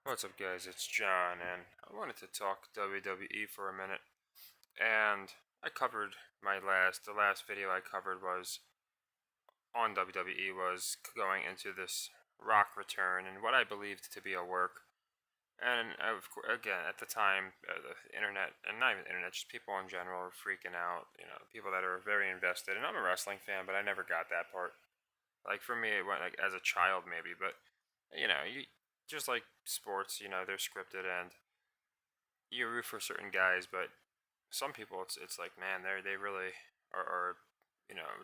What's up, guys? It's John, and I wanted to talk WWE for a minute. And I covered the last video I covered was on WWE, was going into this Rock return and what I believed to be a work. And again, at the time, the internet, and not even the internet, just people in general were freaking out. People that are very invested. And I'm a wrestling fan, but I never got that part. Like for me, it went like as a child maybe, but you just like sports, they're scripted and you root for certain guys, but some people it's like, man, they really are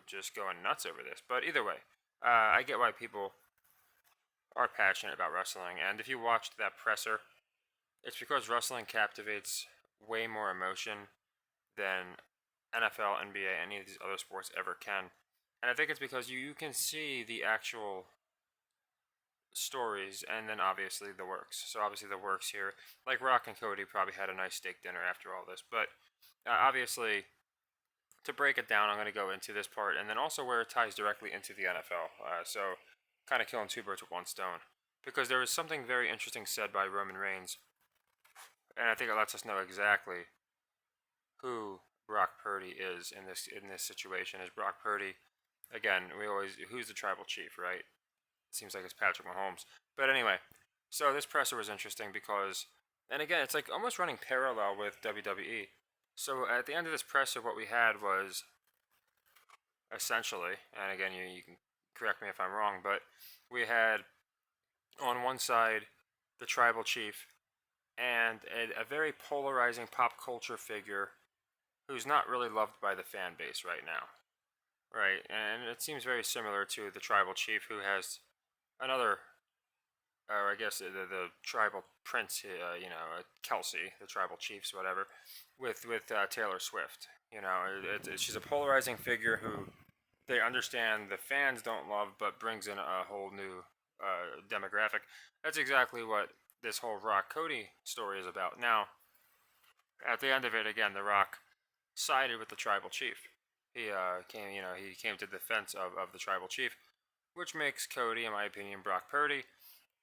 just going nuts over this. But either way, I get why people are passionate about wrestling, and if you watched that presser, it's because wrestling captivates way more emotion than NFL, NBA, any of these other sports ever can. And I think it's because you can see the actual stories and then obviously the works. So obviously the works here, like Rock and Cody probably had a nice steak dinner after all this, but obviously to break it down, I'm going to go into this part and then also where it ties directly into the NFL. So kind of killing two birds with one stone, because there was something very interesting said by Roman Reigns, and I think it lets us know exactly who Brock Purdy is in this situation. Is Brock Purdy, again, who's the tribal chief, right? It seems like it's Patrick Mahomes. But anyway, so this presser was interesting because, and again, it's like almost running parallel with WWE. So at the end of this presser, what we had was essentially, and again, you can correct me if I'm wrong, but we had on one side the tribal chief and a very polarizing pop culture figure who's not really loved by the fan base right now. Right, and it seems very similar to the tribal chief who has another, or I guess the tribal prince, Kelsey, the tribal chiefs, whatever, with Taylor Swift. She's a polarizing figure who they understand the fans don't love, but brings in a whole new demographic. That's exactly what this whole Rock Cody story is about. Now, at the end of it, again, The Rock sided with the tribal chief. He came to the defense of the tribal chief, which makes Cody, in my opinion, Brock Purdy.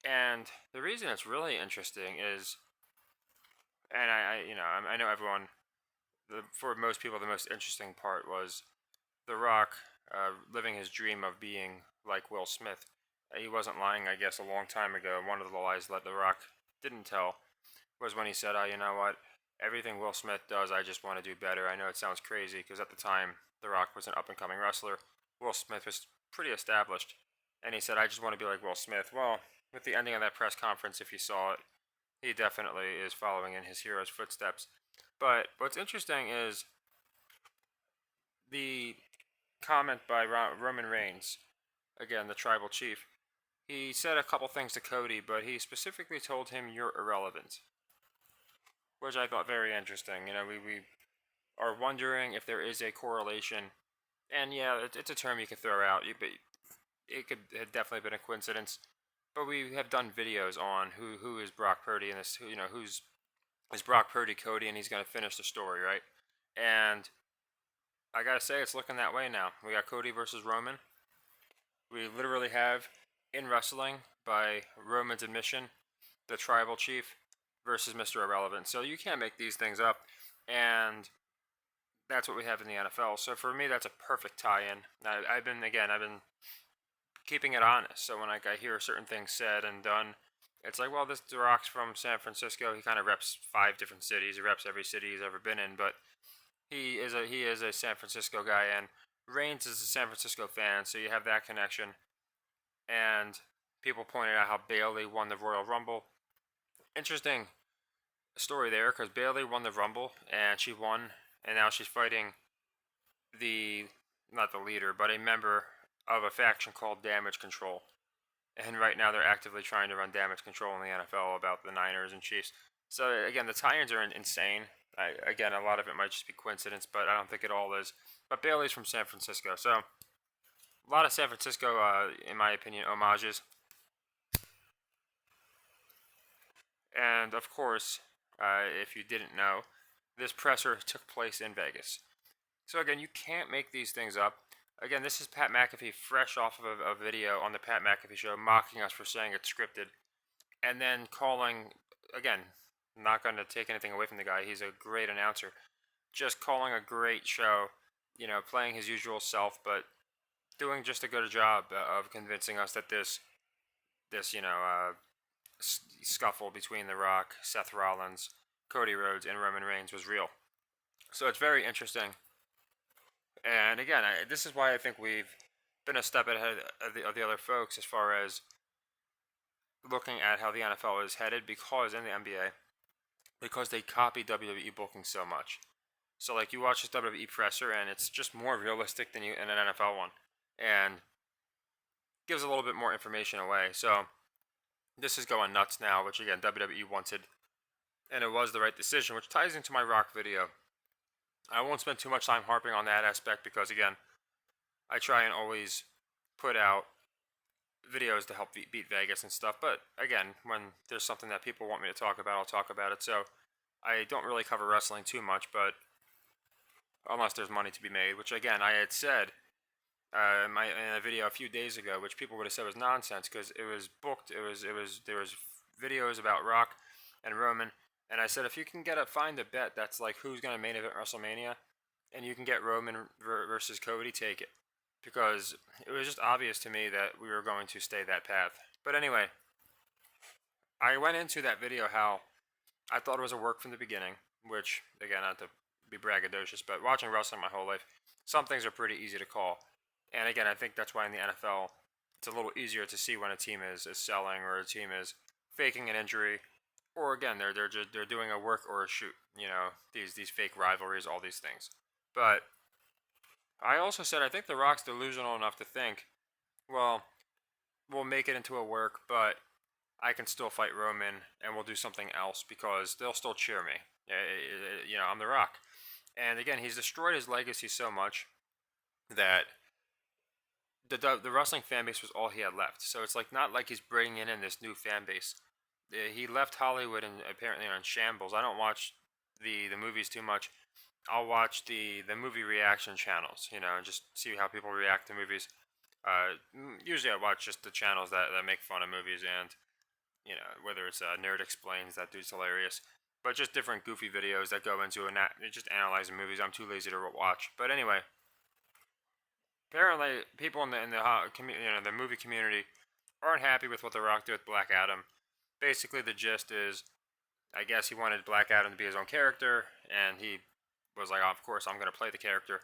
And the reason it's really interesting is, and I know everyone, for most people, the most interesting part was The Rock living his dream of being like Will Smith. He wasn't lying, I guess, a long time ago. One of the lies that The Rock didn't tell was when he said, "Oh, you know what? Everything Will Smith does, I just want to do better." I know it sounds crazy because at the time, The Rock was an up and coming wrestler. Will Smith was pretty established. And he said, "I just want to be like Will Smith." Well, with the ending of that press conference, if you saw it, he definitely is following in his hero's footsteps. But what's interesting is the comment by Roman Reigns, again, the tribal chief. He said a couple things to Cody, but he specifically told him, "You're irrelevant," which I thought very interesting. We are wondering if there is a correlation. And yeah, it's a term you could throw out, but it could have definitely been a coincidence. But we have done videos on who is Brock Purdy and this, who's is Brock Purdy Cody, and he's going to finish the story, right? And I gotta say, it's looking that way now. We got Cody versus Roman. We literally have in wrestling, by Roman's admission, the tribal chief versus Mr. Irrelevant. So you can't make these things up, and that's what we have in the NFL. So for me, that's a perfect tie-in. I've been keeping it honest. So when I hear certain things said and done, it's like, well, this Rock's from San Francisco. He kind of reps 5 different cities. He reps every city he's ever been in, but he is a San Francisco guy, and Reigns is a San Francisco fan. So you have that connection. And people pointed out how Bayley won the Royal Rumble. Interesting story there, because Bayley won the Rumble and she won, and now she's fighting the not the leader, but a member of a faction called Damage Control. And right now they're actively trying to run Damage Control in the NFL about the Niners and Chiefs. So again, the tie-ins are insane. Again, a lot of it might just be coincidence, but I don't think it all is. But Bayley's from San Francisco, so a lot of San Francisco, in my opinion, homages. And of course, if you didn't know, this presser took place in Vegas. So again, you can't make these things up. Again, this is Pat McAfee fresh off of a video on the Pat McAfee show mocking us for saying it's scripted. and then calling, again, not going to take anything away from the guy. He's a great announcer. Just calling a great show, playing his usual self, but doing just a good job of convincing us that this scuffle between The Rock, Seth Rollins, Cody Rhodes, and Roman Reigns was real. So it's very interesting. And again, this is why I think we've been a step ahead of the other folks as far as looking at how the NFL is headed, because in the NBA, because they copy WWE booking so much. So like, you watch this WWE presser and it's just more realistic than in an NFL one, and gives a little bit more information away. So this is going nuts now, which again WWE wanted, and it was the right decision, which ties into my Rock video. I won't spend too much time harping on that aspect because again, I try and always put out videos to help beat Vegas and stuff. But again, when there's something that people want me to talk about, I'll talk about it. So I don't really cover wrestling too much, but unless there's money to be made, which again I had said in a video a few days ago, which people would have said was nonsense because it was booked. There was videos about Rock and Roman, and I said if you can find a bet that's like who's gonna main event WrestleMania, and you can get Roman versus Cody, take it, because it was just obvious to me that we were going to stay that path. But anyway, I went into that video how I thought it was a work from the beginning, which again, not to be braggadocious, but watching wrestling my whole life, some things are pretty easy to call. And again, I think that's why in the NFL, it's a little easier to see when a team is selling or a team is faking an injury, or again, they're doing a work or a shoot. These fake rivalries, all these things. But I also said I think The Rock's delusional enough to think, well, we'll make it into a work, but I can still fight Roman and we'll do something else because they'll still cheer me. I'm The Rock. And again, he's destroyed his legacy so much that the wrestling fan base was all he had left. So it's like not like he's bringing in this new fan base. He left Hollywood and apparently on shambles. I don't watch the movies too much. I'll watch the movie reaction channels, and just see how people react to movies. Usually I watch just the channels that make fun of movies, and whether it's Nerd Explains, that dude's hilarious, but just different goofy videos that go into just analyzing movies. I'm too lazy to watch. But anyway, apparently people in the movie community aren't happy with what The Rock did with Black Adam. Basically, the gist is, I guess he wanted Black Adam to be his own character, and he was like, oh, of course, I'm going to play the character.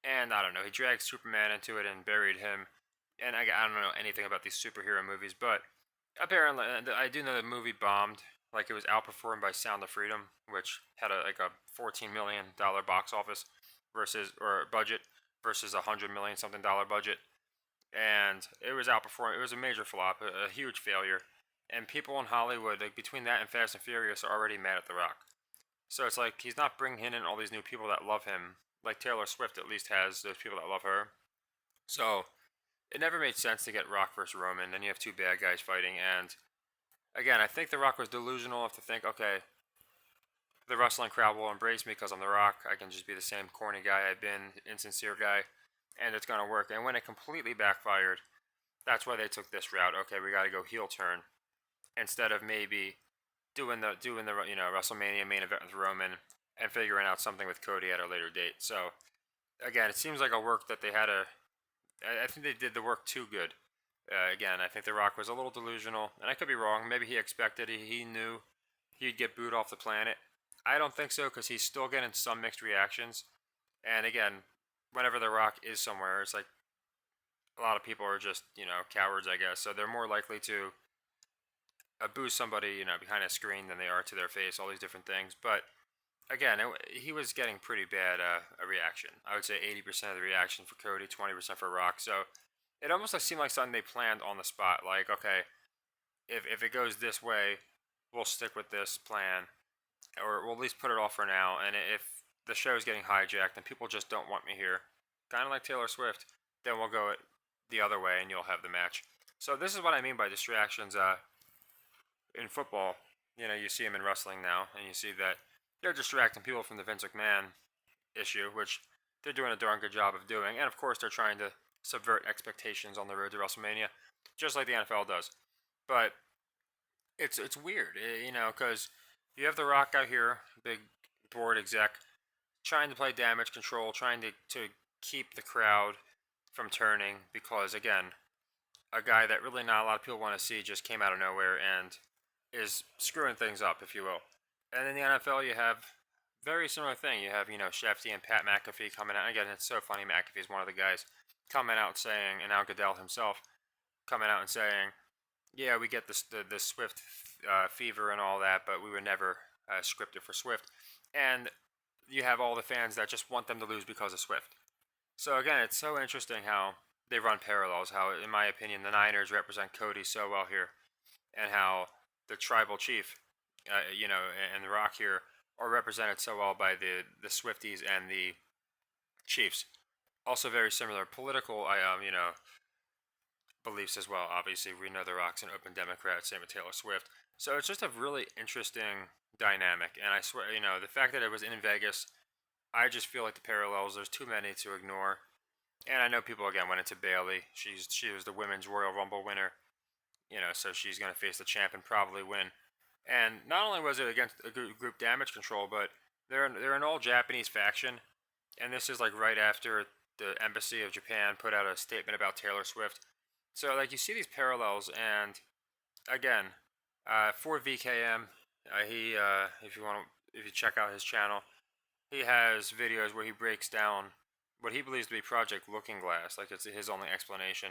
And I don't know, he dragged Superman into it and buried him. And I don't know anything about these superhero movies, but apparently, I do know the movie bombed. Like, it was outperformed by Sound of Freedom, which had a $14 million box office budget versus $100 million something budget. And it was outperformed. It was a major flop, a huge failure. And people in Hollywood, like between that and Fast and Furious, are already mad at The Rock. So it's like he's not bringing in all these new people that love him. Like Taylor Swift at least has those people that love her. So it never made sense to get Rock versus Roman. Then you have two bad guys fighting. And again, I think The Rock was delusional enough to think, okay, the wrestling crowd will embrace me because I'm The Rock. I can just be the same corny guy I've been, insincere guy, and it's going to work. And when it completely backfired, that's why they took this route. Okay, we got to go heel turn instead of maybe doing the WrestleMania main event with Roman and figuring out something with Cody at a later date. So again, it seems like a work that they had I think they did the work too good. Again, I think The Rock was a little delusional, and I could be wrong. Maybe he expected he knew he'd get booed off the planet. I don't think so, because he's still getting some mixed reactions. And again, whenever The Rock is somewhere, it's like a lot of people are just cowards, I guess. So they're more likely to boo somebody behind a screen than they are to their face. All these different things, but again, he was getting pretty bad a reaction. I would say 80% of the reaction for Cody, 20% for Rock. So it almost seemed like something they planned on the spot. Like, okay, if it goes this way, we'll stick with this plan, or we'll at least put it off for now. And if the show is getting hijacked and people just don't want me here, kind of like Taylor Swift, then we'll go the other way and you'll have the match. So this is what I mean by distractions. In football, you see them in wrestling now, and you see that they're distracting people from the Vince McMahon issue, which they're doing a darn good job of doing. And of course, they're trying to subvert expectations on the road to WrestleMania, just like the NFL does. But it's weird, because you have The Rock out here, big board exec, trying to play damage control, trying to keep the crowd from turning because again, a guy that really not a lot of people want to see just came out of nowhere and is screwing things up, if you will. And in the NFL, you have very similar thing. You have Shefty and Pat McAfee coming out. Again, it's so funny. McAfee's one of the guys coming out saying, and now Goodell himself coming out and saying, "Yeah, we get the Swift fever and all that, but we were never scripted for Swift." And you have all the fans that just want them to lose because of Swift. So again, it's so interesting how they run parallels. How, in my opinion, the Niners represent Cody so well here, and how the tribal chief, and the Rock here are represented so well by the Swifties and the Chiefs. Also, very similar political, beliefs as well. Obviously, we know the Rock's an open Democrat, same with Taylor Swift. So it's just a really interesting dynamic. And I swear, the fact that it was in Vegas, I just feel like the parallels. There's too many to ignore. And I know people again went into Bailey. She was the women's Royal Rumble winner. So she's going to face the champ and probably win. And not only was it against a group damage control, but they're an all Japanese faction, and this is like right after the embassy of Japan put out a statement about Taylor Swift. So like you see these parallels, and again, for VKM, he if you check out his channel, he has videos where he breaks down what he believes to be Project Looking Glass, like it's his only explanation.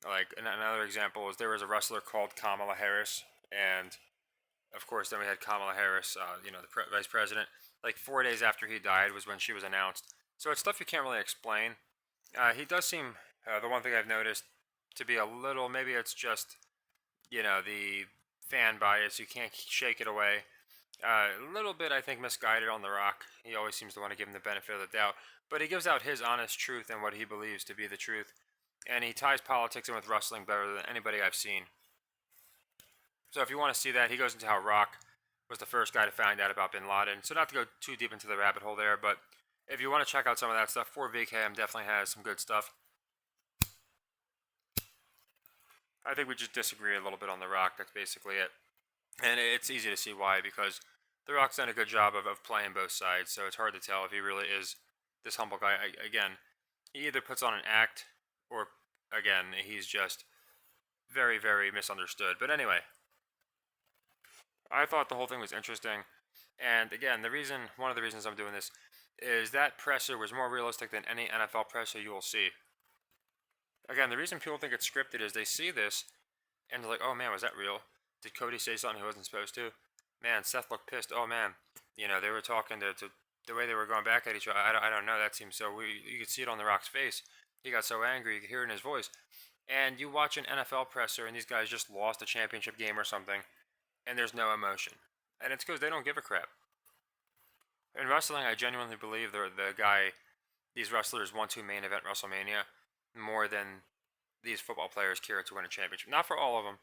Like another example is there was a wrestler called Kamala Harris, and of course, then we had Kamala Harris, the vice president. Like 4 days after he died was when she was announced. So it's stuff you can't really explain. He does seem, the one thing I've noticed, to be a little, maybe it's just, the fan bias. You can't shake it away. A little bit, I think, misguided on The Rock. He always seems to want to give him the benefit of the doubt. But he gives out his honest truth and what he believes to be the truth. And he ties politics in with wrestling better than anybody I've seen. So if you want to see that, he goes into how Rock was the first guy to find out about Bin Laden. So not to go too deep into the rabbit hole there, but if you want to check out some of that stuff, 4VKM definitely has some good stuff. I think we just disagree a little bit on The Rock. That's basically it. And it's easy to see why, because The Rock's done a good job of playing both sides, so it's hard to tell if he really is this humble guy. Again, he either puts on an act, or, again, he's just very, very misunderstood. But anyway, I thought the whole thing was interesting. And again, one of the reasons I'm doing this is that presser was more realistic than any NFL presser you will see. Again, the reason people think it's scripted is they see this and they're like, oh man, was that real? Did Cody say something he wasn't supposed to? Man, Seth looked pissed. Oh man, they were talking to the way they were going back at each other. I don't know. That seems so weird. You could see it on The Rock's face. He got so angry. You could hear it in his voice. And you watch an NFL presser and these guys just lost a championship game or something, and there's no emotion. And it's because they don't give a crap. In wrestling, I genuinely believe these wrestlers want to main event WrestleMania more than these football players care to win a championship. Not for all of them,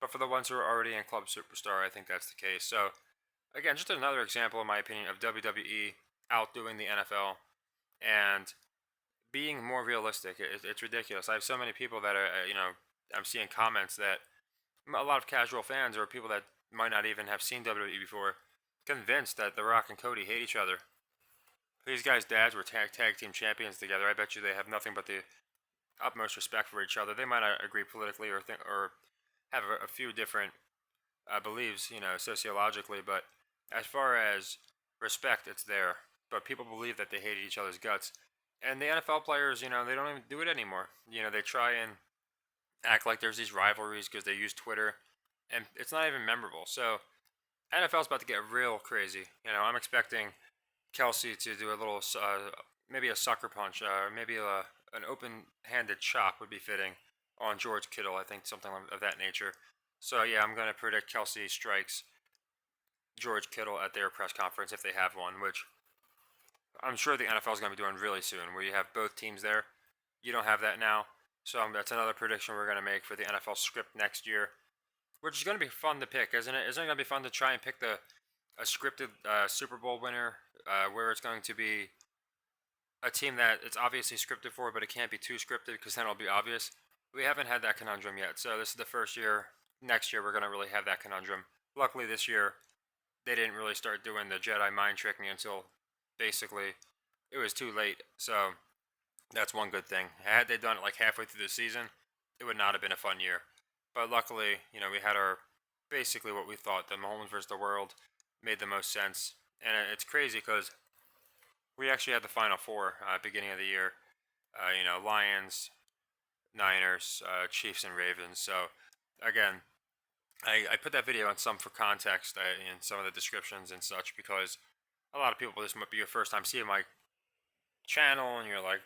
but for the ones who are already in Club Superstar, I think that's the case. So, again, just another example, in my opinion, of WWE outdoing the NFL and being more realistic. It's ridiculous. I have so many people that are, I'm seeing comments that a lot of casual fans or people that might not even have seen WWE before, convinced that The Rock and Cody hate each other. These guys' dads were tag team champions together. I bet you they have nothing but the utmost respect for each other. They might not agree politically or have a few different beliefs, sociologically, but as far as respect, it's there. But people believe that they hate each other's guts. And the NFL players, they don't even do it anymore. They try and act like there's these rivalries because they use Twitter, and it's not even memorable. So NFL's about to get real crazy. I'm expecting Kelsey to do a little, maybe a sucker punch, maybe an open-handed chop would be fitting on George Kittle. I think something of that nature. So yeah, I'm going to predict Kelsey strikes George Kittle at their press conference if they have one, which I'm sure the NFL is going to be doing really soon, where you have both teams there. You don't have that now. So that's another prediction we're going to make for the NFL script next year, which is going to be fun to pick, isn't it? Isn't it going to be fun to try and pick a scripted Super Bowl winner, where it's going to be a team that it's obviously scripted for, but it can't be too scripted because then it'll be obvious. We haven't had that conundrum yet, so this is the first year next year we're gonna really have that conundrum. Luckily this year they didn't really start doing the Jedi mind tricking until basically it was too late. So that's one good thing. Had they done it like halfway through the season, it would not have been a fun year. But luckily, we had our basically what we thought the Mahomes versus the world made the most sense. And it's crazy because we actually had the Final Four beginning of the year. Lions, Niners, Chiefs, and Ravens. So again, I put that video in some for context in some of the descriptions and such because a lot of people, this might be your first time seeing my channel and you're like,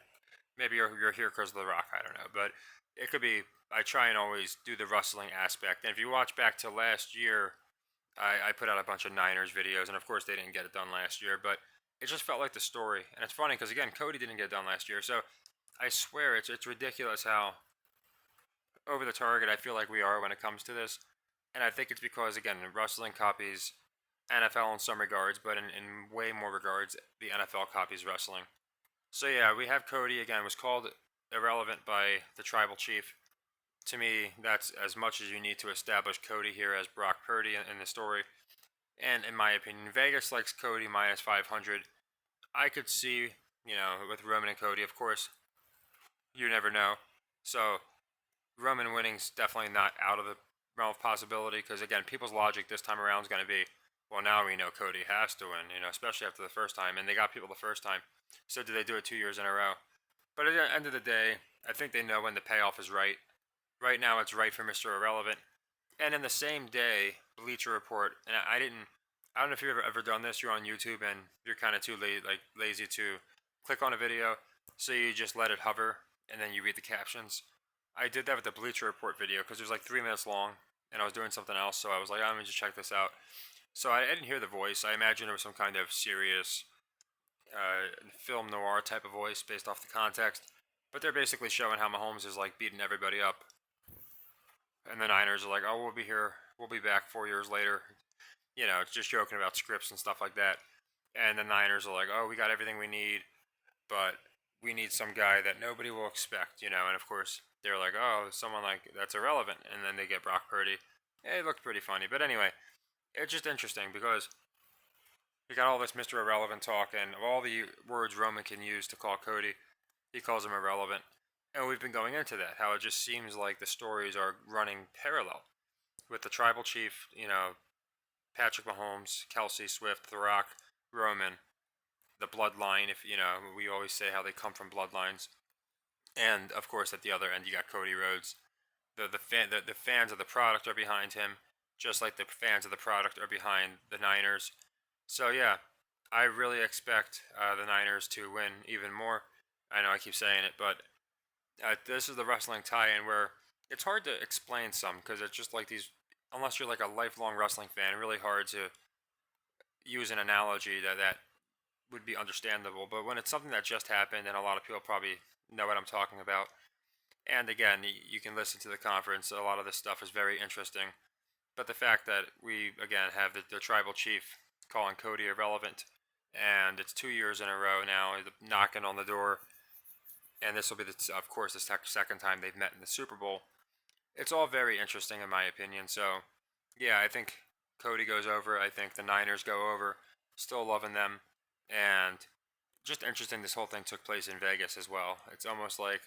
maybe you're here because of The Rock, I don't know. But it could be, I try and always do the wrestling aspect. And if you watch back to last year, I put out a bunch of Niners videos, and of course they didn't get it done last year, but it just felt like the story. And it's funny because, again, Cody didn't get it done last year. So I swear it's ridiculous how over the target I feel like we are when it comes to this. And I think it's because, again, wrestling copies NFL in some regards, but in way more regards, the NFL copies wrestling. So yeah, we have Cody again. Was called irrelevant by the tribal chief. To me, that's as much as you need to establish Cody here as Brock Purdy in the story. And in my opinion, Vegas likes Cody minus 500. I could see, with Roman and Cody, of course, you never know. So Roman winning's definitely not out of the realm of possibility because again, people's logic this time around is going to be, well, now we know Cody has to win, especially after the first time, and they got people the first time. So do they do it 2 years in a row? But at the end of the day, I think they know when the payoff is right. Right now, it's right for Mr. Irrelevant. And in the same day, Bleacher Report, and I don't know if you've ever done this. You're on YouTube and you're kind of too lazy to click on a video, so you just let it hover and then you read the captions. I did that with the Bleacher Report video because it was like 3 minutes long, and I was doing something else, so I was like, I'm gonna just check this out. So I didn't hear the voice. I imagine it was some kind of serious film noir type of voice based off the context. But they're basically showing how Mahomes is like beating everybody up, and the Niners are like, "Oh, we'll be here. We'll be back 4 years later." It's just joking about scripts and stuff like that. And the Niners are like, "Oh, we got everything we need, but we need some guy that nobody will expect." And of course, they're like, "Oh, someone like that's irrelevant," and then they get Brock Purdy. It looked pretty funny, but anyway, it's just interesting because we got all this Mr. Irrelevant talk, and of all the words Roman can use to call Cody, he calls him irrelevant. And we've been going into that, how it just seems like the stories are running parallel with the tribal chief, Patrick Mahomes, Kelsey, Swift, The Rock, Roman, the bloodline. If we always say how they come from bloodlines, and of course at the other end you got Cody Rhodes. The fans of the product are behind him, just like the fans of the product are behind the Niners. So yeah, I really expect the Niners to win even more. I know I keep saying it, but this is the wrestling tie-in where it's hard to explain some because it's just like these. Unless you're like a lifelong wrestling fan, really hard to use an analogy that would be understandable. But when it's something that just happened, and a lot of people probably know what I'm talking about. And again, you can listen to the conference. A lot of this stuff is very interesting. But the fact that we again have the tribal chief calling Cody irrelevant, and it's 2 years in a row now, knocking on the door, and this will be of course the second time they've met in the Super Bowl. It's all very interesting in my opinion. So yeah, I think Cody goes over. I think the Niners go over. Still loving them, and just interesting. This whole thing took place in Vegas as well. It's almost like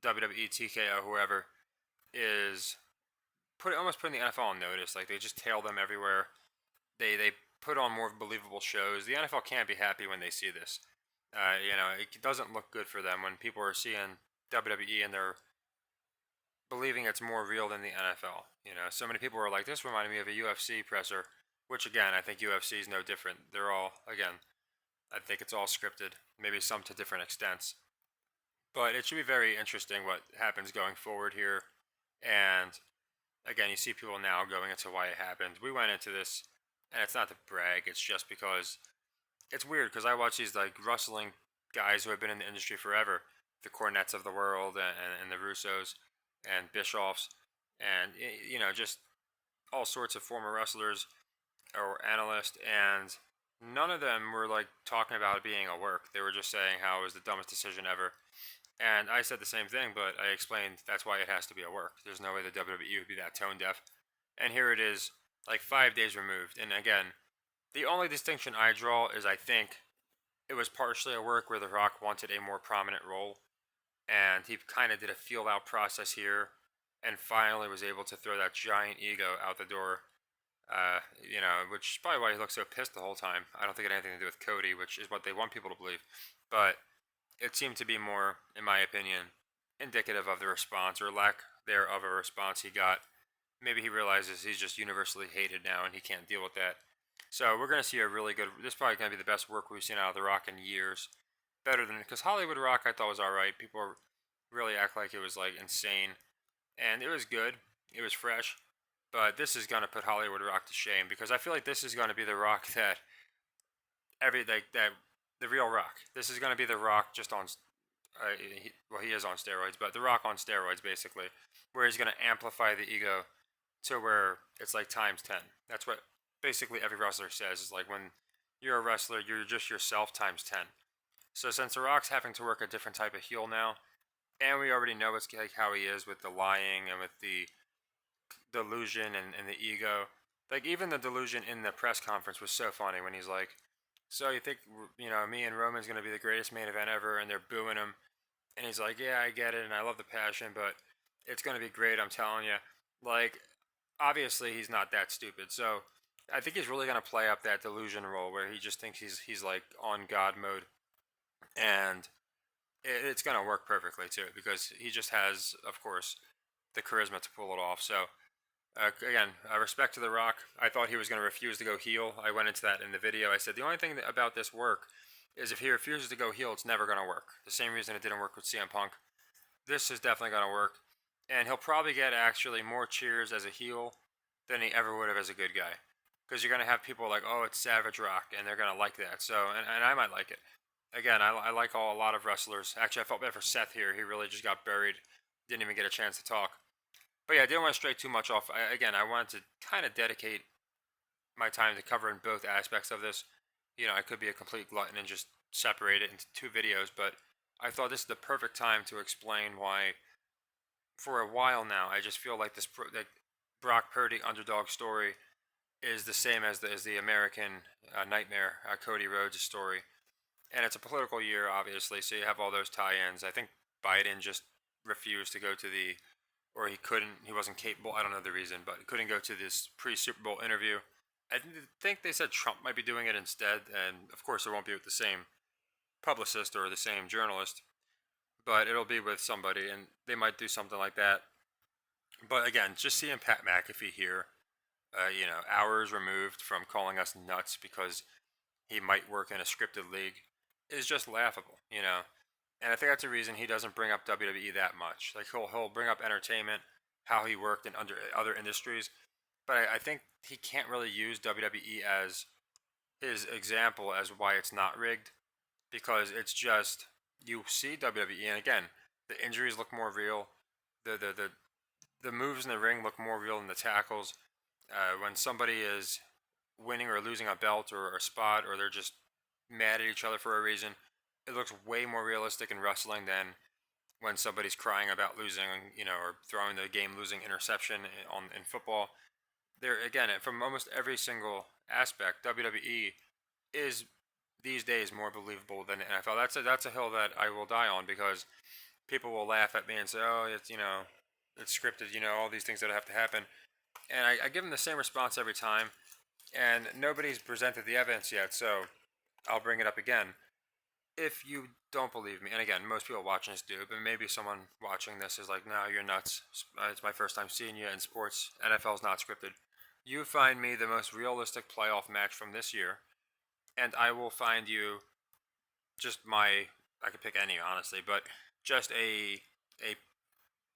WWE, TKO, whoever is almost putting the NFL on notice. Like they just tail them everywhere. They put on more believable shows. The NFL can't be happy when they see this. It doesn't look good for them when people are seeing WWE and they're believing it's more real than the NFL. So many people were like, "This reminded me of a UFC presser," which again, I think UFC is no different. They're all again, I think it's all scripted, maybe some to different extents. But it should be very interesting what happens going forward here. And again, you see people now going into why it happened. We went into this, and it's not to brag. It's just because it's weird because I watch these like wrestling guys who have been in the industry forever, the Cornettes of the world, and the Russos, and Bischoffs, and just all sorts of former wrestlers or analysts, and none of them were like talking about it being a work. They were just saying how it was the dumbest decision ever. And I said the same thing, but I explained that's why it has to be a work. There's no way the WWE would be that tone deaf. And here it is, like 5 days removed. And again, the only distinction I draw is I think it was partially a work where The Rock wanted a more prominent role, and he kind of did a feel out process here, and finally was able to throw that giant ego out the door. Which is probably why he looked so pissed the whole time. I don't think it had anything to do with Cody, which is what they want people to believe. But it seemed to be more, in my opinion, indicative of the response or lack thereof a response he got. Maybe he realizes he's just universally hated now and he can't deal with that. So we're going to see a really good. This is probably going to be the best work we've seen out of The Rock in years. Better than because Hollywood Rock I thought was all right. People really act like it was like insane, and it was good. It was fresh, but this is going to put Hollywood Rock to shame because I feel like this is going to be the Rock that that the real Rock. This is going to be the Rock just on. He is on steroids, but the Rock on steroids basically, where he's going to amplify the ego to where it's like times 10. That's what basically every wrestler says is like when you're a wrestler, you're just yourself times 10. So since The Rock's having to work a different type of heel now, and we already know it's like how he is with the lying and with the delusion and the ego. Like even the delusion in the press conference was so funny when he's like, "So you think me and Roman's gonna be the greatest main event ever?" And they're booing him, and he's like, "Yeah, I get it, and I love the passion, but it's gonna be great. I'm telling you." Like, obviously he's not that stupid. So I think he's really gonna play up that delusion role where he just thinks he's like on God mode, and it's gonna work perfectly too because he just has, of course, the charisma to pull it off. So again, respect to The Rock. I thought he was going to refuse to go heel. I went into that in the video. I said the only thing about this work is if he refuses to go heel, it's never going to work. The same reason it didn't work with CM Punk. This is definitely going to work, and he'll probably get actually more cheers as a heel than he ever would have as a good guy. Because you're going to have people like, oh, it's Savage Rock, and they're going to like that. So, and I might like it. Again, I like a lot of wrestlers. Actually, I felt bad for Seth here. He really just got buried. Didn't even get a chance to talk. But yeah, I didn't want to stray too much off. I wanted to kind of dedicate my time to covering both aspects of this. I could be a complete glutton and just separate it into two videos, but I thought this is the perfect time to explain why, for a while now, I just feel like like Brock Purdy underdog story is the same as the American Nightmare, Cody Rhodes story, and it's a political year, obviously, so you have all those tie-ins. I think Biden just refused to go to or he wasn't capable. I don't know the reason, but he couldn't go to this pre-Super Bowl interview. I think they said Trump might be doing it instead, and of course it won't be with the same publicist or the same journalist, but it'll be with somebody, and they might do something like that. But again, just seeing Pat McAfee here, hours removed from calling us nuts because he might work in a scripted league, is just laughable. And I think that's the reason he doesn't bring up WWE that much. Like he'll bring up entertainment, how he worked in under other industries, but I think he can't really use WWE as his example as why it's not rigged because it's just you see WWE and again the injuries look more real, the moves in the ring look more real than the tackles. When somebody is winning or losing a belt or a spot or they're just mad at each other for a reason, it looks way more realistic in wrestling than when somebody's crying about losing, or throwing the game-losing interception in football. There again, from almost every single aspect, WWE is these days more believable than the NFL. That's a hill that I will die on because people will laugh at me and say, "Oh, it's scripted," all these things that have to happen, and I give them the same response every time, and nobody's presented the evidence yet, so I'll bring it up again. If you don't believe me, and again, most people watching this do, but maybe someone watching this is like, no, you're nuts. It's my first time seeing you in sports. NFL's not scripted. You find me the most realistic playoff match from this year, and I will find you I could pick any, honestly, but just a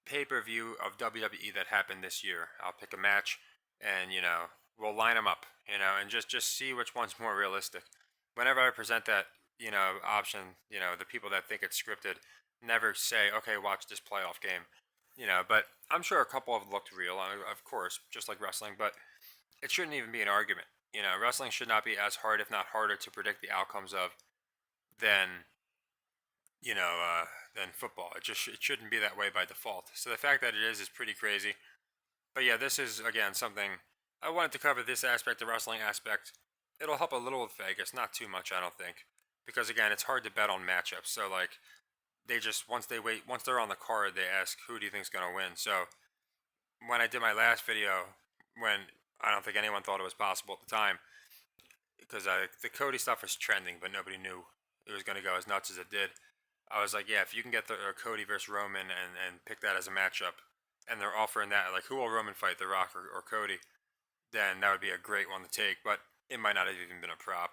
pay per view of WWE that happened this year. I'll pick a match, and we'll line them up, and just see which one's more realistic. Whenever I present that option, the people that think it's scripted never say, okay, watch this playoff game, But I'm sure a couple have looked real, of course, just like wrestling, but it shouldn't even be an argument. Wrestling should not be as hard, if not harder, to predict the outcomes of than than football. It shouldn't be that way by default. So the fact that it is pretty crazy. But yeah, this is again something I wanted to cover. This aspect, the wrestling aspect, it'll help a little with Vegas, not too much, I don't think, because again, it's hard to bet on matchups. So like they just once they're on the card, they ask who do you think's gonna win. So when I did my last video, when I don't think anyone thought it was possible at the time, because the Cody stuff was trending, but nobody knew it was going to go as nuts as it did. I was like, yeah, if you can get the Cody versus Roman and pick that as a matchup, and they're offering that, like, who will Roman fight, The Rock or Cody? Then that would be a great one to take, but it might not have even been a prop.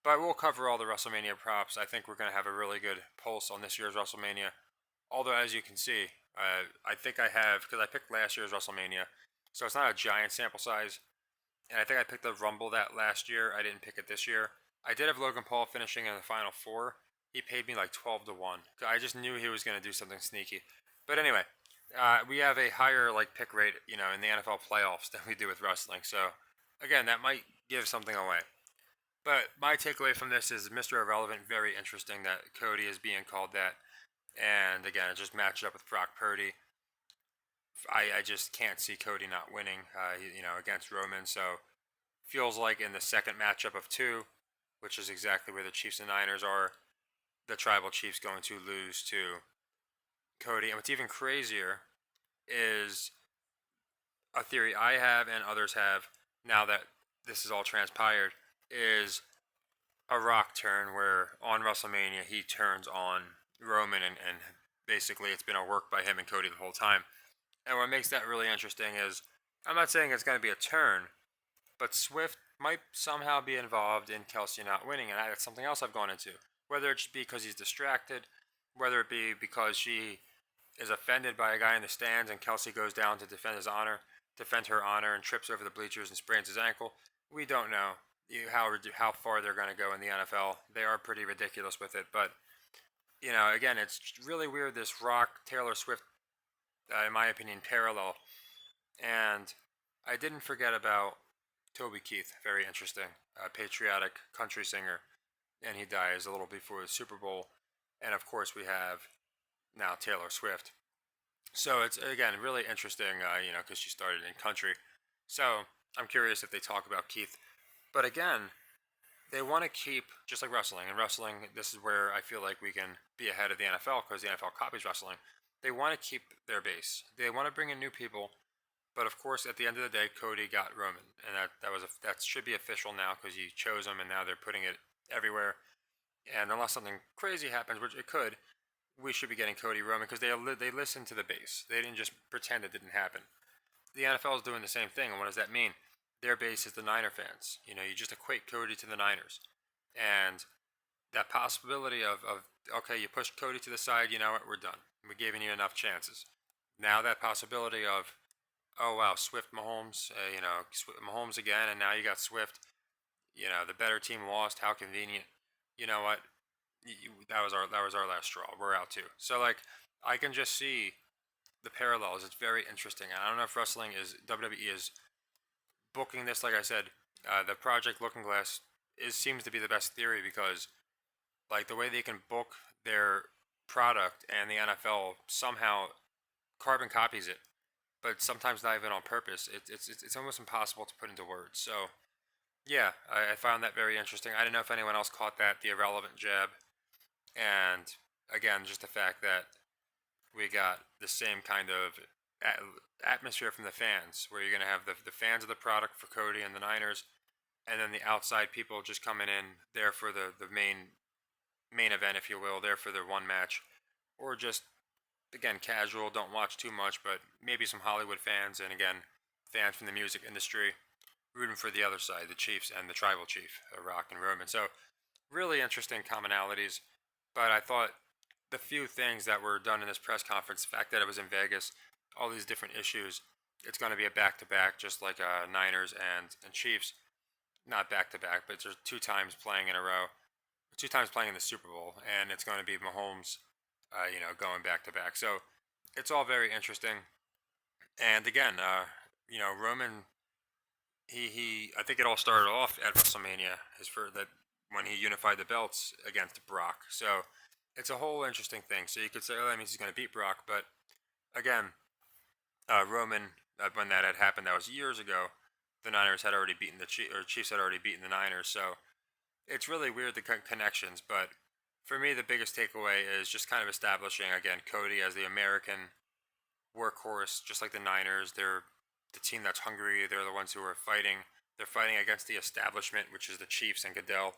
But we'll cover all the WrestleMania props. I think we're going to have a really good pulse on this year's WrestleMania. Although, as you can see, I think I have, because I picked last year's WrestleMania, so it's not a giant sample size. And I think I picked the Rumble that last year. I didn't pick it this year. I did have Logan Paul finishing in the final four. He paid me like 12 to 1. I just knew he was going to do something sneaky. But anyway, we have a higher like pick rate, in the NFL playoffs than we do with wrestling. So again, that might give something away. But my takeaway from this is Mr. Irrelevant, very interesting that Cody is being called that. And again, it just matched up with Brock Purdy. I just can't see Cody not winning, against Roman. So feels like in the second matchup of two, which is exactly where the Chiefs and Niners are, the Tribal Chiefs going to lose to Cody. And what's even crazier is a theory I have and others have now that this is all transpired is a Rock turn where on WrestleMania he turns on Roman and basically it's been a work by him and Cody the whole time. And what makes that really interesting is I'm not saying it's going to be a turn, but Swift might somehow be involved in Kelsey not winning, and that's something else I've gone into. Whether it be because he's distracted, whether it be because she is offended by a guy in the stands and Kelsey goes down to defend her honor, and trips over the bleachers and sprains his ankle. We don't know how far they're going to go in the NFL. They are pretty ridiculous with it, but again, it's really weird this Rock Taylor Swift, in my opinion, parallel. And I didn't forget about Toby Keith, very interesting, patriotic country singer, and he dies a little before the Super Bowl. And of course, we have now Taylor Swift. So it's again really interesting, because she started in country. So I'm curious if they talk about Keith. But again, they want to keep, just like wrestling. In wrestling, this is where I feel like we can be ahead of the NFL because the NFL copies wrestling. They want to keep their base. They want to bring in new people. But of course, at the end of the day, Cody got Roman, and that should be official now because he chose him, and now they're putting it everywhere. And unless something crazy happens, which it could, we should be getting Cody Roman because they listened to the base. They didn't just pretend it didn't happen. The NFL is doing the same thing, and what does that mean? Their base is the Niner fans. You just equate Cody to the Niners, and that possibility of okay, you pushed Cody to the side. You know what? We're done. We're giving you enough chances. Now that possibility of oh wow, Swift Mahomes, Mahomes again, and now you got Swift. The better team lost. How convenient. You know what? That was our last straw. We're out too. So like, I can just see the parallels. It's very interesting. And I don't know if wrestling is WWE is booking this. Like I said, the Project Looking Glass seems to be the best theory because like the way they can book their product and the NFL somehow carbon copies it, but sometimes not even on purpose. It's almost impossible to put into words. So yeah, I found that very interesting. I didn't know if anyone else caught that, the irrelevant jab, and again, just the fact that we got the same kind of atmosphere from the fans, where you're gonna have the fans of the product for Cody and the Niners, and then the outside people just coming in there for the main event, if you will, there for the one match, or just again casual, don't watch too much, but maybe some Hollywood fans, and again fans from the music industry rooting for the other side, the Chiefs and the Tribal Chief, Rock and Roman. So really interesting commonalities. But I thought the few things that were done in this press conference, the fact that it was in Vegas, all these different issues, it's going to be a back to back, just like Niners and Chiefs. Not back to back, but it's two times playing in a row, two times playing in the Super Bowl, and it's going to be Mahomes, going back to back. So it's all very interesting. And again, Roman, he I think it all started off at WrestleMania, his for that when he unified the belts against Brock. So it's a whole interesting thing. So you could say, oh, that means he's going to beat Brock, but again, Roman, when that had happened, that was years ago. The Niners had already beaten the Chiefs had already beaten the Niners. So it's really weird the connections. But for me, the biggest takeaway is just kind of establishing again Cody as the American workhorse, just like the Niners. They're the team that's hungry. They're the ones who are fighting. They're fighting against the establishment, which is the Chiefs and Goodell.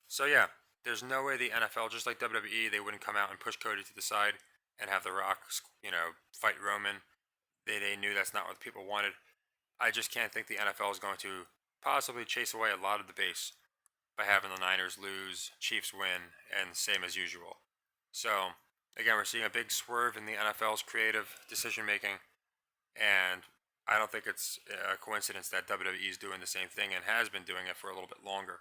So yeah, there's no way the NFL, just like WWE, they wouldn't come out and push Cody to the side and have The Rock, fight Roman. They knew that's not what people wanted. I just can't think the NFL is going to possibly chase away a lot of the base by having the Niners lose, Chiefs win, and same as usual. So again, we're seeing a big swerve in the NFL's creative decision making, and I don't think it's a coincidence that WWE is doing the same thing and has been doing it for a little bit longer.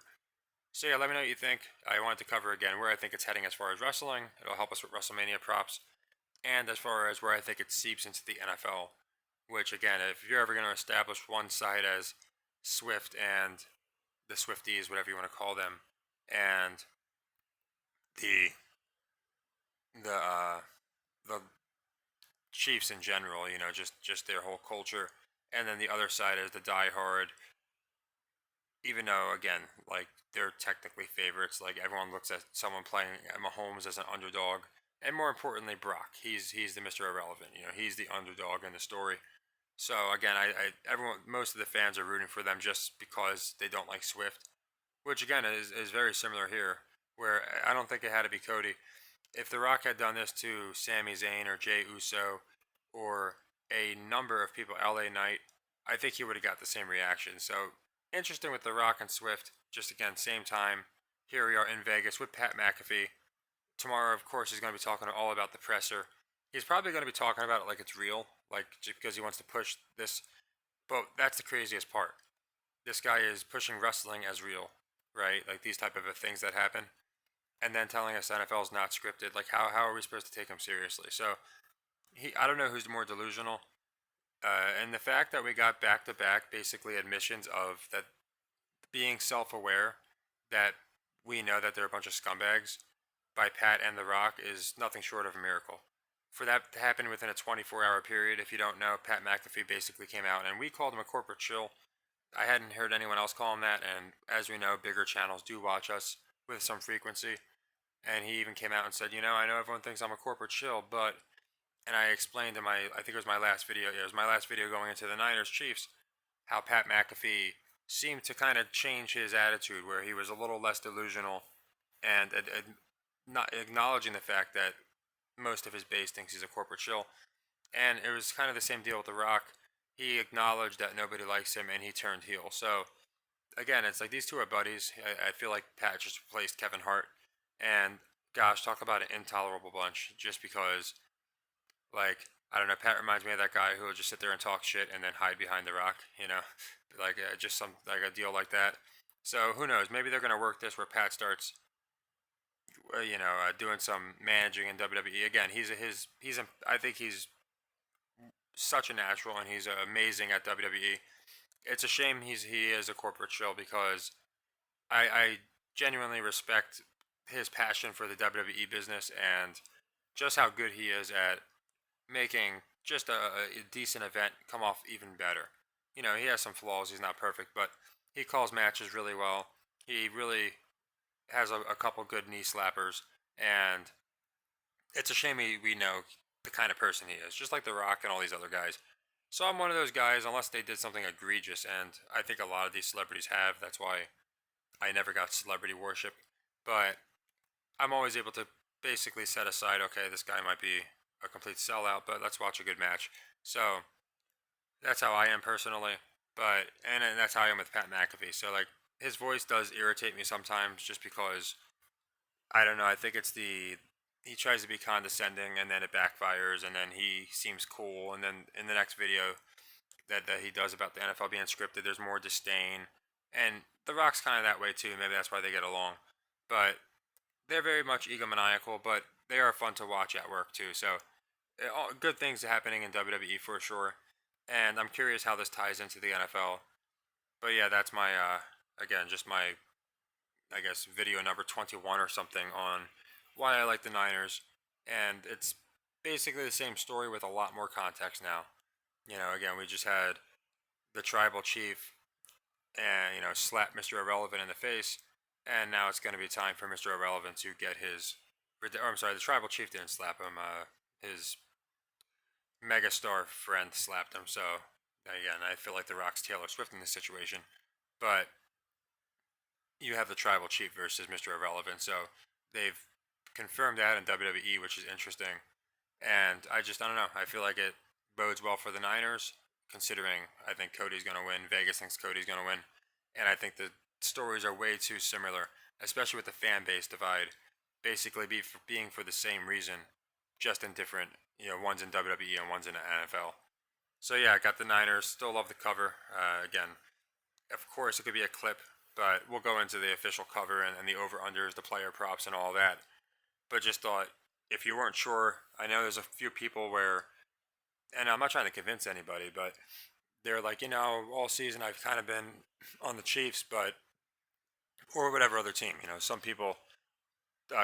So yeah, let me know what you think. I wanted to cover again where I think it's heading as far as wrestling. It'll help us with WrestleMania props, and as far as where I think it seeps into the NFL. Which again, if you're ever going to establish one side as Swift and the Swifties, whatever you want to call them, and the the uh, the Chiefs in general, just their whole culture, and then the other side is the diehard. Even though, again, like they're technically favorites, like everyone looks at someone playing at Mahomes as an underdog, and more importantly, Brock. He's the Mr. Irrelevant. He's the underdog in the story. So again, everyone, most of the fans are rooting for them just because they don't like Swift, which again is very similar here. Where I don't think it had to be Cody. If The Rock had done this to Sami Zayn or Jey Uso or a number of people, LA Knight, I think he would have got the same reaction. So interesting with The Rock and Swift. Just again, same time. Here we are in Vegas with Pat McAfee. Tomorrow, of course, he's going to be talking all about the presser. He's probably going to be talking about it like it's real, like just because he wants to push this. But that's the craziest part. This guy is pushing wrestling as real, right? Like these type of things that happen, and then telling us NFL is not scripted. Like how are we supposed to take him seriously? So I don't know who's more delusional. And the fact that we got back to back basically admissions of that being self aware that we know that they're a bunch of scumbags by Pat and The Rock is nothing short of a miracle. For that to happen within a 24-hour period, if you don't know, Pat McAfee basically came out and we called him a corporate shill. I hadn't heard anyone else call him that, and as we know, bigger channels do watch us with some frequency. And he even came out and said, I know everyone thinks I'm a corporate shill, but, and I explained in I think it was my last video, it was my last video going into the Niners Chiefs, how Pat McAfee seemed to kind of change his attitude, where he was a little less delusional and not acknowledging the fact that most of his base thinks he's a corporate shill. And it was kind of the same deal with The Rock. He acknowledged that nobody likes him and he turned heel. So, again, it's like these two are buddies. I feel like Pat just replaced Kevin Hart. And gosh, talk about an intolerable bunch just because, like, I don't know, Pat reminds me of that guy who will just sit there and talk shit and then hide behind The Rock, like just some, like a deal like that. So, who knows? Maybe they're going to work this where Pat starts doing some managing in WWE. Again, I think he's such a natural and he's amazing at WWE. It's a shame he is a corporate shill because I genuinely respect his passion for the WWE business and just how good he is at making just a decent event come off even better. He has some flaws. He's not perfect, but he calls matches really well. He really has a couple good knee slappers, and it's a shame we know the kind of person he is, just like The Rock and all these other guys. So I'm one of those guys, unless they did something egregious, and I think a lot of these celebrities have. That's why I never got celebrity worship. But I'm always able to basically set aside, okay, this guy might be a complete sellout, but let's watch a good match. So that's how I am personally. And that's how I am with Pat McAfee. So like his voice does irritate me sometimes, just because I don't know. I think it's he tries to be condescending and then it backfires, and then he seems cool, and then in the next video that he does about the NFL being scripted, there's more disdain, and The Rock's kind of that way too. Maybe that's why they get along, but they're very much egomaniacal, but they are fun to watch at work too. So all good things are happening in WWE for sure, and I'm curious how this ties into the NFL. But yeah, that's my again just my I guess video number 21 or something on why I like the Niners, and it's basically the same story with a lot more context now. Again, we just had the tribal chief and slap Mr. Irrelevant in the face, and now it's going to be time for Mr. Irrelevant to get his. Or I'm sorry, the tribal chief didn't slap him. His megastar friend slapped him. So again, I feel like The Rock's Taylor Swift in this situation, but you have the tribal chief versus Mr. Irrelevant. So they've confirmed that in WWE, which is interesting. And I don't know. I feel like it bodes well for the Niners, considering I think Cody's going to win. Vegas thinks Cody's going to win. And I think the stories are way too similar, especially with the fan base divide, basically being for the same reason, just in different, one's in WWE and one's in the NFL. So yeah, I got the Niners. Still love the cover. Again, of course, it could be a clip, but we'll go into the official cover and the over-unders, the player props, and all that. But just thought, if you weren't sure, I know there's a few people where, and I'm not trying to convince anybody, but they're like, all season I've kind of been on the Chiefs, but, or whatever other team, some people,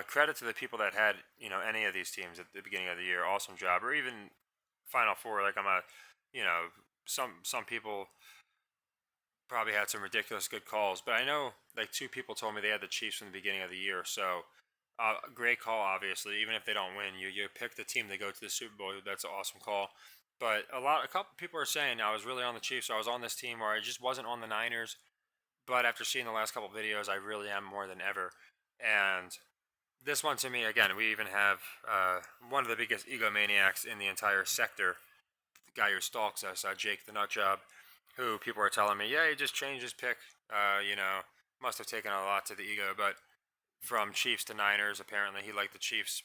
credit to the people that had, any of these teams at the beginning of the year, awesome job, or even Final Four, like you know, some people probably had some ridiculous good calls, but I know like two people told me they had the Chiefs from the beginning of the year. So great call, obviously. Even if they don't win, you pick the team to go to the Super Bowl. That's an awesome call. But a couple people are saying I was really on the Chiefs. Or I was on this team, or I just wasn't on the Niners. But after seeing the last couple videos, I really am more than ever. And this one to me, again, we even have one of the biggest egomaniacs in the entire sector, the guy who stalks us, Jake the Nutjob, who people are telling me, yeah, he just changed his pick. Must have taken a lot to the ego, but from Chiefs to Niners, apparently he liked the Chiefs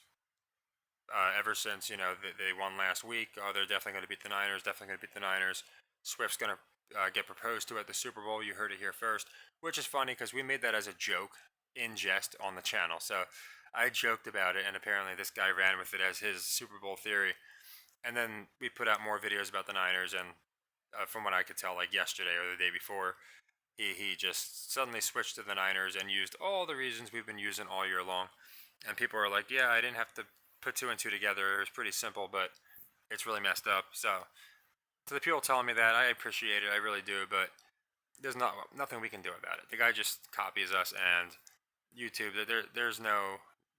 ever since they won last week. Oh, they're definitely going to beat the Niners. Definitely going to beat the Niners. Swift's going to get proposed to at the Super Bowl. You heard it here first, which is funny because we made that as a joke in jest on the channel. So I joked about it, and apparently this guy ran with it as his Super Bowl theory. And then we put out more videos about the Niners, and from what I could tell, like yesterday or the day before, he just suddenly switched to the Niners and used all the reasons we've been using all year long. And people are like, yeah, I didn't have to put two and two together. It was pretty simple, but it's really messed up. So to the people telling me that, I appreciate it. I really do. But there's nothing we can do about it. The guy just copies us, and YouTube. There's no,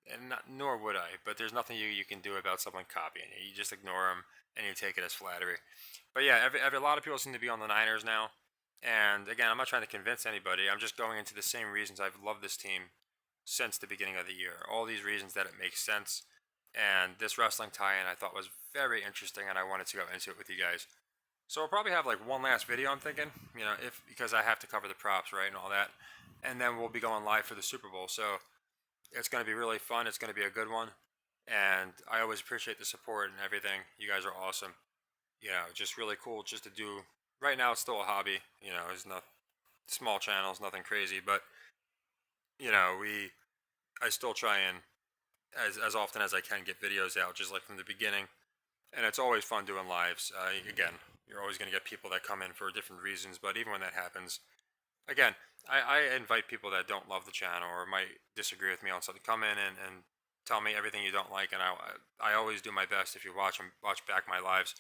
and not, nor would I. But there's nothing you can do about someone copying you. You just ignore them and you take it as flattery. But yeah, a lot of people seem to be on the Niners now. And again, I'm not trying to convince anybody. I'm just going into the same reasons I've loved this team since the beginning of the year. All these reasons that it makes sense. And this wrestling tie-in I thought was very interesting, and I wanted to go into it with you guys. So we'll probably have like one last video, I'm thinking, if because I have to cover the props, right, and all that. And then we'll be going live for the Super Bowl. So it's going to be really fun. It's going to be a good one. And I always appreciate the support and everything. You guys are awesome. Just really cool just to do. Right now, it's still a hobby. It's not small channels, nothing crazy, but I still try and as often as I can get videos out, just like from the beginning. And it's always fun doing lives. Again, you're always going to get people that come in for different reasons, but even when that happens, again, I invite people that don't love the channel or might disagree with me on something, come in and tell me everything you don't like, and I always do my best, if you watch back my lives,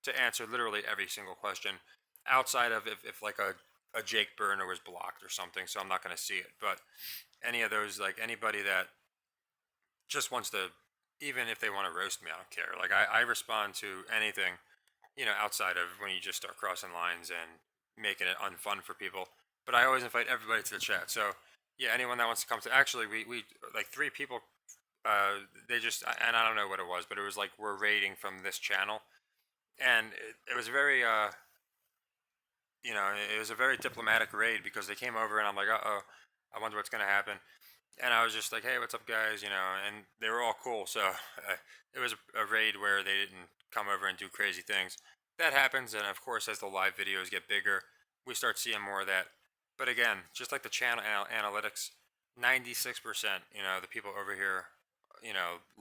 to answer literally every single question, outside of if like a Jake Burner was blocked or something, so I'm not going to see it. But any of those, like anybody that just wants to, even if they want to roast me, I don't care. Like I respond to anything, outside of when you just start crossing lines and making it unfun for people. But I always invite everybody to the chat. So yeah, anyone that wants to come to, actually we like three people. They just, and I don't know what it was, but it was like we're raiding from this channel, and it was very it was a very diplomatic raid because they came over and I'm like, oh, I wonder what's gonna happen. And I was just like, hey, what's up, guys? And they were all cool. So it was a raid where they didn't come over and do crazy things. That happens, and of course, as the live videos get bigger, we start seeing more of that. But again, just like the channel analytics, 96%, the people over here,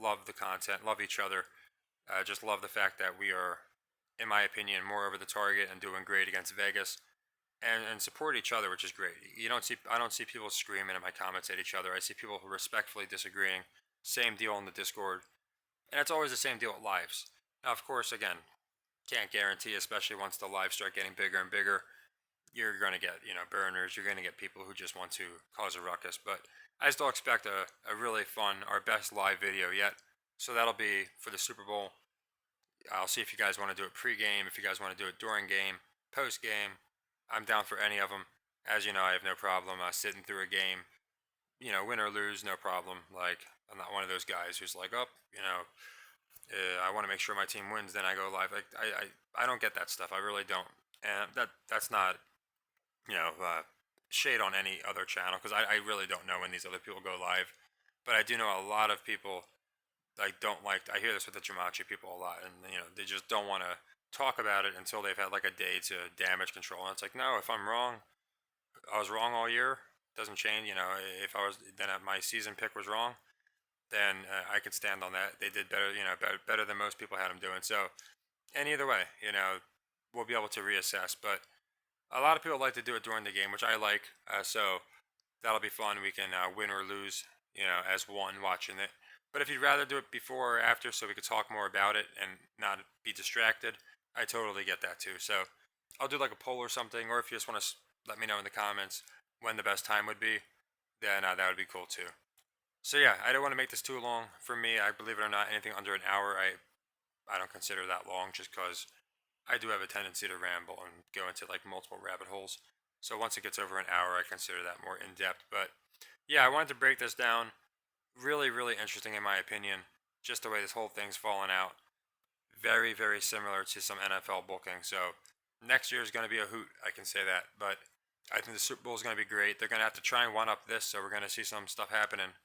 love the content, love each other, just love the fact that we are, in my opinion, more over the target and doing great against Vegas and support each other, which is great. I don't see people screaming in my comments at each other. I see people respectfully disagreeing, Same deal on the Discord. And it's always the same deal at lives. Now, of course, again, can't guarantee, especially once the lives start getting bigger and bigger, you're going to get, burners. You're going to get people who just want to cause a ruckus. But I still expect a really fun, our best live video yet. So that'll be for the Super Bowl. I'll see if you guys want to do it pre-game, if you guys want to do it during game, post-game. I'm down for any of them. As you know, I have no problem sitting through a game, win or lose, no problem. Like, I'm not one of those guys who's like, oh, I want to make sure my team wins, then I go live. Like, I don't get that stuff. I really don't. And that's not, you know, uh, shade on any other channel, because I really don't know when these other people go live. But I do know a lot of people like don't like. I hear this with the Jamachi people a lot, and they just don't want to talk about it until they've had like a day to damage control. And it's like, no, if I'm wrong, I was wrong all year. Doesn't change. If I was then my season pick was wrong, then I could stand on that. They did better. Better than most people had them doing. So, and either way, we'll be able to reassess. But a lot of people like to do it during the game, which I like. So that'll be fun. We can win or lose, as one watching it. But if you'd rather do it before or after, so we could talk more about it and not be distracted, I totally get that too. So I'll do like a poll or something, or if you just want to let me know in the comments when the best time would be, then that would be cool too. So yeah, I don't want to make this too long. For me, I believe it or not, anything under an hour, I don't consider that long, just because I do have a tendency to ramble and go into like multiple rabbit holes. So once it gets over an hour, I consider that more in depth. But yeah, I wanted to break this down. Really, really interesting in my opinion. Just the way this whole thing's fallen out. Very, very similar to some NFL booking. So next year is going to be a hoot. I can say that. But I think the Super Bowl is going to be great. They're going to have to try and one up this. So we're going to see some stuff happening.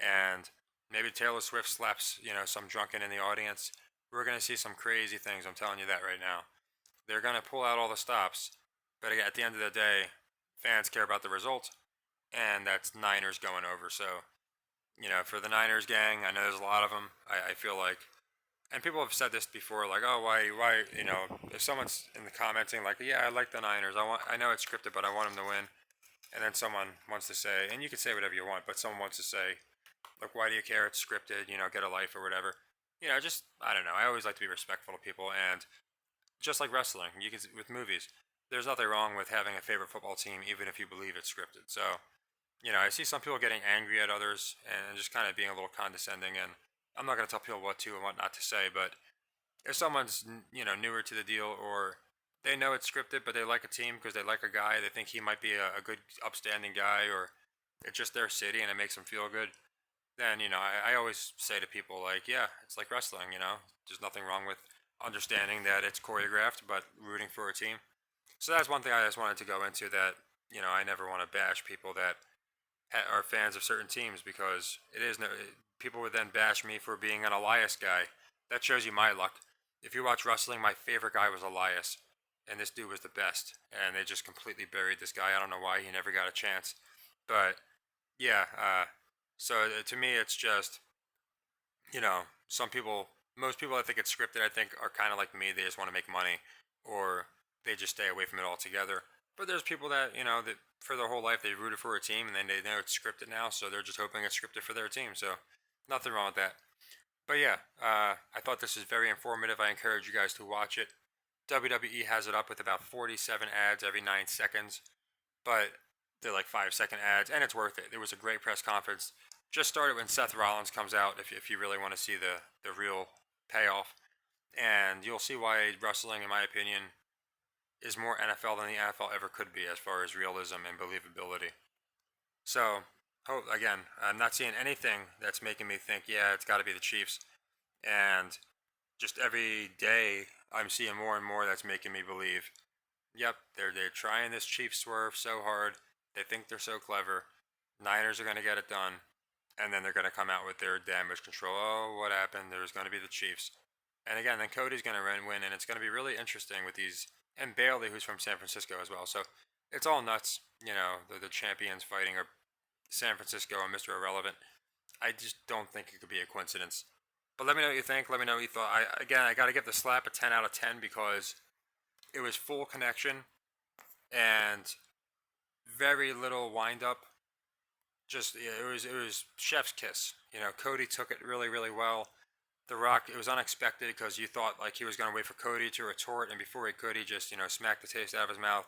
And maybe Taylor Swift slaps, some drunken in the audience. We're going to see some crazy things. I'm telling you that right now. They're going to pull out all the stops. But again, at the end of the day, fans care about the result. And that's Niners going over. So, for the Niners gang, I know there's a lot of them. I feel like, and people have said this before, like, oh, why, if someone's in the commenting, like, yeah, I like the Niners. I know it's scripted, but I want them to win. And then someone wants to say, and you can say whatever you want, but someone wants to say, look, why do you care? It's scripted, get a life or whatever. Just, I don't know. I always like to be respectful to people. And just like wrestling, you can, with movies, there's nothing wrong with having a favorite football team, even if you believe it's scripted. So, I see some people getting angry at others and just kind of being a little condescending. And I'm not going to tell people what to and what not to say, but if someone's, newer to the deal, or they know it's scripted, but they like a team because they like a guy, they think he might be a good, upstanding guy, or it's just their city and it makes them feel good, then, I always say to people, like, yeah, it's like wrestling, there's nothing wrong with understanding that it's choreographed, but rooting for a team. So that's one thing I just wanted to go into, that, I never want to bash people that are fans of certain teams, because people would then bash me for being an Elias guy. That shows you my luck. If you watch wrestling, my favorite guy was Elias, and this dude was the best, and they just completely buried this guy. I don't know why he never got a chance, but yeah. So to me, it's just, most people that think it's scripted, I think, are kind of like me. They just want to make money, or they just stay away from it altogether. But there's people that, that for their whole life they rooted for a team, and then they know it's scripted now, so they're just hoping it's scripted for their team. So nothing wrong with that. But yeah, I thought this was very informative. I encourage you guys to watch it. WWE has it up with about 47 ads every 9 seconds, but they're like 5-second ads, and it's worth it. It was a great press conference. Just started when Seth Rollins comes out, if you really want to see the real payoff. And you'll see why wrestling, in my opinion, is more NFL than the NFL ever could be, as far as realism and believability. So, again, I'm not seeing anything that's making me think, yeah, it's got to be the Chiefs. And just every day, I'm seeing more and more that's making me believe, yep, they're trying this Chiefs swerve so hard. They think they're so clever. Niners are going to get it done. And then they're going to come out with their damage control. Oh, what happened? There's going to be the Chiefs. And again, then Cody's going to win, and it's going to be really interesting with these. And Bailey, who's from San Francisco as well. So it's all nuts. The champions fighting are San Francisco and Mr. Irrelevant. I just don't think it could be a coincidence. But let me know what you think. Let me know what you thought. I got to give the slap a 10 out of 10, because it was full connection and very little wind up. just yeah, it was chef's kiss. Cody took it really really well. The Rock, it was unexpected because you thought like he was gonna wait for Cody to retort, and before he could, he just smacked the taste out of his mouth.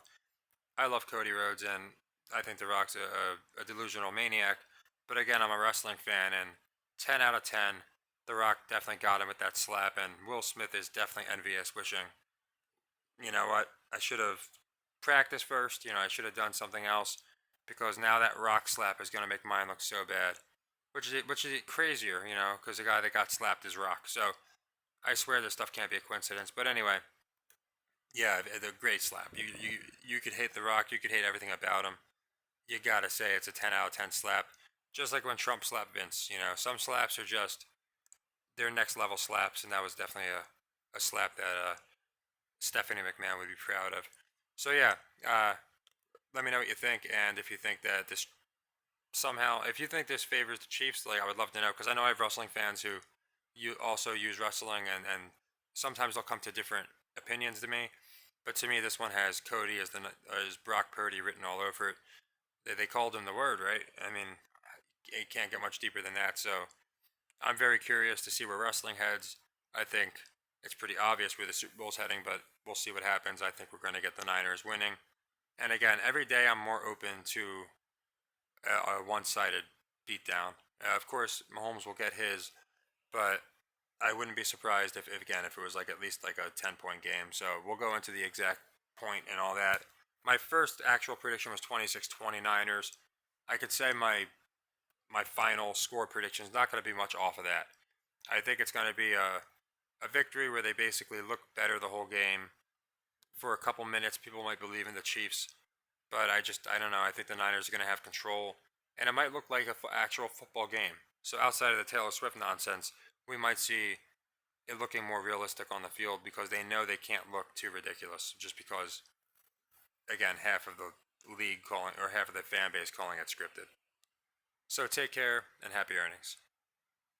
I love Cody Rhodes, and I think The Rock's a delusional maniac. But again, I'm a wrestling fan, and 10 out of 10, The Rock definitely got him with that slap, and Will Smith is definitely envious, wishing, you know what, I should have practiced first. I should have done something else because now that Rock slap is going to make mine look so bad. Which is crazier, because the guy that got slapped is Rock. So I swear this stuff can't be a coincidence. But anyway, yeah, the great slap. You could hate The Rock, you could hate everything about him. You gotta say it's a 10 out of 10 slap. Just like when Trump slapped Vince. Some slaps are just they're next level slaps, and that was definitely a slap that Stephanie McMahon would be proud of. So yeah, let me know what you think, and if you think that this somehow, if you think this favors the Chiefs, like I would love to know, because I know I have wrestling fans who you also use wrestling, and sometimes they'll come to different opinions to me. But to me, this one has Cody as Brock Purdy written all over it. They called him the word, right? I mean, it can't get much deeper than that. So I'm very curious to see where wrestling heads. I think it's pretty obvious where the Super Bowl's heading, but we'll see what happens. I think we're going to get the Niners winning. And again, every day I'm more open to a one-sided beatdown. Of course, Mahomes will get his, but I wouldn't be surprised if again if it was like at least like a 10-point game. So we'll go into the exact point and all that. My first actual prediction was 26-29ers. I could say my final score prediction is not going to be much off of that. I think it's going to be a victory where they basically look better the whole game. For a couple minutes, people might believe in the Chiefs, but I don't know. I think the Niners are going to have control, and it might look like an actual football game. So outside of the Taylor Swift nonsense, we might see it looking more realistic on the field because they know they can't look too ridiculous. Just because, again, half of the league calling or half of the fan base calling it scripted. So take care and happy earnings.